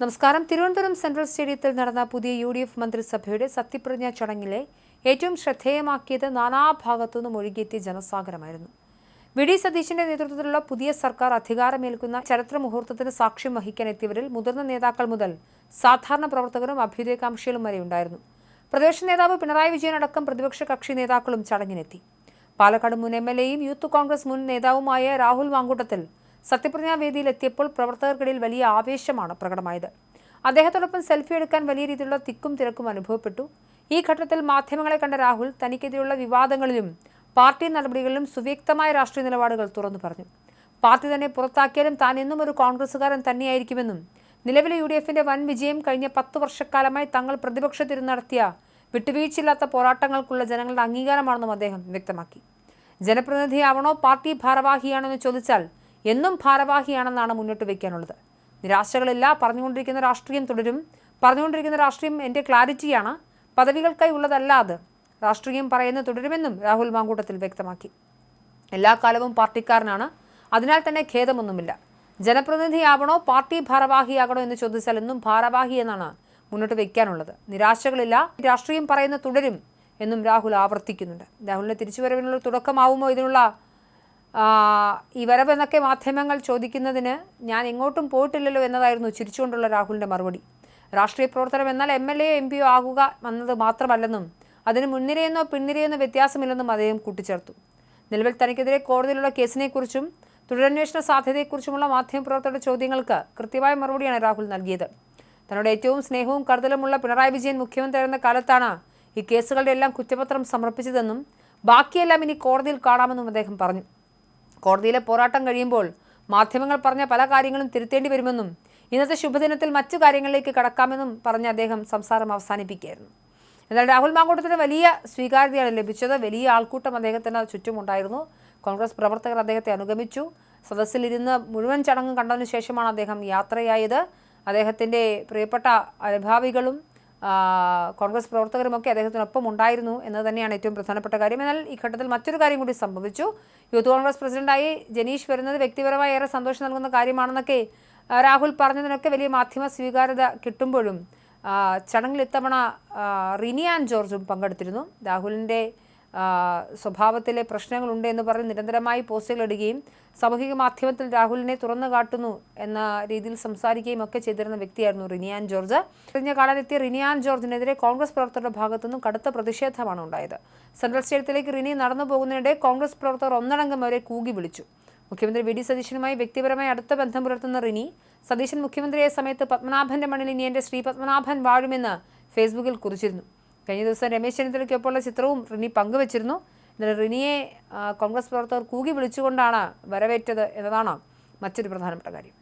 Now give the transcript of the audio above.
നമസ്കാരം. തിരുവനന്തപുരം സെൻട്രൽ സ്റ്റേഡിയത്തിൽ നടന്ന പുതിയ UDF മന്ത്രിസഭയുടെ സത്യപ്രതിജ്ഞാ ചടങ്ങിലെ ഏറ്റവും ശ്രദ്ധേയമാക്കിയത് നാനാഭാഗത്തുനിന്നും ഒഴുകിയെത്തിയ ജനസാഗരമായിരുന്നു. വി ഡി സതീശന്റെ നേതൃത്വത്തിലുള്ള പുതിയ സർക്കാർ അധികാരമേൽക്കുന്ന ചരിത്ര മുഹൂർത്തത്തിന് സാക്ഷ്യം വഹിക്കാൻ എത്തിയവരിൽ മുതിർന്ന നേതാക്കൾ മുതൽ സാധാരണ പ്രവർത്തകരും അഭ്യുദയകാംക്ഷികളും വരെ ഉണ്ടായിരുന്നു. പ്രതിപക്ഷ നേതാവ് പിണറായി വിജയൻ അടക്കം പ്രതിപക്ഷ കക്ഷി നേതാക്കളും ചടങ്ങിനെത്തി. പാലക്കാട് മുൻ MLAയും യൂത്ത് കോൺഗ്രസ് മുൻ നേതാവുമായ രാഹുൽ മാങ്കൂട്ടത്തിൽ സത്യപ്രതിജ്ഞാ വേദിയിലെത്തിയപ്പോൾ പ്രവർത്തകർക്കിടയിൽ വലിയ ആവേശമാണ് പ്രകടമായത്. അദ്ദേഹത്തോടൊപ്പം സെൽഫി എടുക്കാൻ വലിയ രീതിയിലുള്ള തിക്കും തിരക്കും അനുഭവപ്പെട്ടു. ഈ ഘട്ടത്തിൽ മാധ്യമങ്ങളെ കണ്ട രാഹുൽ തനിക്കെതിരെയുള്ള വിവാദങ്ങളിലും പാർട്ടി നടപടികളിലും സുവ്യക്തമായ രാഷ്ട്രീയ നിലപാടുകൾ തുറന്നു പറഞ്ഞു. പാർട്ടി തന്നെ പുറത്താക്കിയാലും താൻ എന്നും ഒരു കോൺഗ്രസുകാരൻ തന്നെയായിരിക്കുമെന്നും നിലവിലെ UDFന്റെ വൻ വിജയം കഴിഞ്ഞ 10 വർഷക്കാലമായി തങ്ങൾ പ്രതിപക്ഷത്തിരുന്ന് നടത്തിയ വിട്ടുവീഴ്ചയില്ലാത്ത പോരാട്ടങ്ങൾക്കുള്ള ജനങ്ങളുടെ അംഗീകാരമാണെന്നും അദ്ദേഹം വ്യക്തമാക്കി. ജനപ്രതിനിധിയാവണോ പാർട്ടി ഭാരവാഹിയാണോ എന്ന് ചോദിച്ചാൽ എന്നും ഭാരവാഹിയാണെന്നാണ് മുന്നോട്ട് വയ്ക്കാനുള്ളത്. നിരാശകളില്ല. പറഞ്ഞുകൊണ്ടിരിക്കുന്ന രാഷ്ട്രീയം തുടരും. പറഞ്ഞുകൊണ്ടിരിക്കുന്ന രാഷ്ട്രീയം എൻ്റെ ക്ലാരിറ്റിയാണ്. പദവികൾക്കായി ഉള്ളതല്ല അത്. രാഷ്ട്രീയം പറയുന്നത് തുടരുമെന്നും രാഹുൽ മാങ്കൂട്ടത്തിൽ വ്യക്തമാക്കി. എല്ലാ കാലവും പാർട്ടിക്കാരനാണ്. അതിനാൽ തന്നെ ഖേദമൊന്നുമില്ല. ജനപ്രതിനിധിയാവണോ പാർട്ടി ഭാരവാഹിയാകണോ എന്ന് ചോദിച്ചാൽ എന്നും ഭാരവാഹി എന്നാണ് മുന്നോട്ട് വയ്ക്കാനുള്ളത്. നിരാശകളില്ല. രാഷ്ട്രീയം പറയുന്നത് തുടരും എന്നും രാഹുൽ ആവർത്തിക്കുന്നുണ്ട്. രാഹുലിന്റെ തിരിച്ചുവരവിനുള്ള തുടക്കമാവുമോ ഇതിനുള്ള ഈ വരവെന്നൊക്കെ മാധ്യമങ്ങൾ ചോദിക്കുന്നതിന് ഞാൻ എങ്ങോട്ടും പോയിട്ടില്ലല്ലോ എന്നതായിരുന്നു ചിരിച്ചുകൊണ്ടുള്ള രാഹുലിന്റെ മറുപടി. രാഷ്ട്രീയ പ്രവർത്തനം എന്നാൽ MLAയോ MPയോ ആകുക എന്നത് മാത്രമല്ലെന്നും അതിന് മുൻനിരയെന്നോ പിൻനിരയെന്നോ വ്യത്യാസമില്ലെന്നും അദ്ദേഹം കൂട്ടിച്ചേർത്തു. നിലവിൽ തനിക്കെതിരെ കോടതിയിലുള്ള കേസിനെക്കുറിച്ചും തുടരന്വേഷണ സാധ്യതയെക്കുറിച്ചുമുള്ള മാധ്യമപ്രവർത്തകരുടെ ചോദ്യങ്ങൾക്ക് കൃത്യമായ മറുപടിയാണ് രാഹുൽ നൽകിയത്. തന്നോട് ഏറ്റവും സ്നേഹവും കരുതലുമുള്ള പിണറായി വിജയൻ മുഖ്യമന്ത്രിയായിരുന്ന കാലത്താണ് ഈ കേസുകളുടെ എല്ലാം കുറ്റപത്രം സമർപ്പിച്ചതെന്നും ബാക്കിയെല്ലാം ഇനി കോടതിയിൽ കാണാമെന്നും അദ്ദേഹം പറഞ്ഞു. കോടതിയിലെ പോരാട്ടം കഴിയുമ്പോൾ മാധ്യമങ്ങൾ പറഞ്ഞ പല കാര്യങ്ങളും തിരുത്തേണ്ടി വരുമെന്നും ഇന്നത്തെ ശുഭദിനത്തിൽ മറ്റു കാര്യങ്ങളിലേക്ക് കടക്കാമെന്നും പറഞ്ഞ് അദ്ദേഹം സംസാരം അവസാനിപ്പിക്കുകയായിരുന്നു. എന്നാൽ രാഹുൽ മാങ്കൂട്ടത്തിന് വലിയ സ്വീകാര്യതയാണ് ലഭിച്ചത്. വലിയ ആൾക്കൂട്ടം അദ്ദേഹത്തിന് ചുറ്റുമുണ്ടായിരുന്നു. കോൺഗ്രസ് പ്രവർത്തകർ അദ്ദേഹത്തെ അനുഗമിച്ചു. സദസ്സിലിരുന്ന് മുഴുവൻ ചടങ്ങ് കണ്ടതിനു ശേഷമാണ് അദ്ദേഹം യാത്രയായത്. അദ്ദേഹത്തിൻ്റെ പ്രിയപ്പെട്ട അനുഭാവികളും കോൺഗ്രസ് പ്രവർത്തകരുമൊക്കെ അദ്ദേഹത്തിനൊപ്പം ഉണ്ടായിരുന്നു എന്നത് തന്നെയാണ് ഏറ്റവും പ്രധാനപ്പെട്ട കാര്യം. എന്നാൽ ഈ ഘട്ടത്തിൽ മറ്റൊരു കാര്യം കൂടി സംഭവിച്ചു. യൂത്ത് കോൺഗ്രസ് പ്രസിഡന്റായി ജനീഷ് വരുന്നത് വ്യക്തിപരമായി ഏറെ സന്തോഷം നൽകുന്ന കാര്യമാണെന്നൊക്കെ രാഹുൽ പറഞ്ഞതിനൊക്കെ വലിയ മാധ്യമ സ്വീകാര്യത കിട്ടുമ്പോഴും ചടങ്ങിൽ ഇത്തവണ റിനി ആൻ ജോർജും പങ്കെടുത്തിരുന്നു. രാഹുലിൻ്റെ സ്വഭാവത്തിലെ പ്രശ്നങ്ങളുണ്ട് എന്ന് പറഞ്ഞ് നിരന്തരമായി പോസ്റ്റുകൾ ഇടുകയും സാമൂഹിക മാധ്യമത്തിൽ രാഹുലിനെ തുറന്നു കാട്ടുന്നു എന്ന രീതിയിൽ സംസാരിക്കുകയും ഒക്കെ ചെയ്തിരുന്ന വ്യക്തിയായിരുന്നു റിനി ആൻ ജോർജ്. കഴിഞ്ഞ കാലത്തെത്തിയ റിനി ആൻ ജോർജിനെതിരെ കോൺഗ്രസ് പ്രവർത്തകരുടെ ഭാഗത്തുനിന്നും കടുത്ത പ്രതിഷേധമാണ് ഉണ്ടായത്. സെൻട്രൽ സ്റ്റേഡിയത്തിലേക്ക് റിനി നടന്നു പോകുന്നതിനിടെ കോൺഗ്രസ് പ്രവർത്തകർ ഒന്നടങ്കം അവരെ കൂകി വിളിച്ചു. മുഖ്യമന്ത്രി വി ഡി സതീശനുമായി വ്യക്തിപരമായി അടുത്ത ബന്ധം പുലർത്തുന്ന റിനി, സതീശൻ മുഖ്യമന്ത്രിയായ സമയത്ത് പത്മനാഭന്റെ മണ്ണിൽ ഇനി എൻ്റെ ശ്രീ പത്മനാഭൻ വാഴുമെന്ന് ഫേസ്ബുക്കിൽ കുറിച്ചിരുന്നു. കഴിഞ്ഞ ദിവസം രമേശ് ചെന്നിത്തലയ്ക്കൊപ്പമുള്ള ചിത്രവും റിനി പങ്കുവച്ചിരുന്നു. എന്നാൽ റിനിയെ കോൺഗ്രസ് പ്രവർത്തകർ കൂകി വിളിച്ചുകൊണ്ടാണ് വരവേറ്റത് എന്നതാണ് മറ്റൊരു പ്രധാനപ്പെട്ട കാര്യം.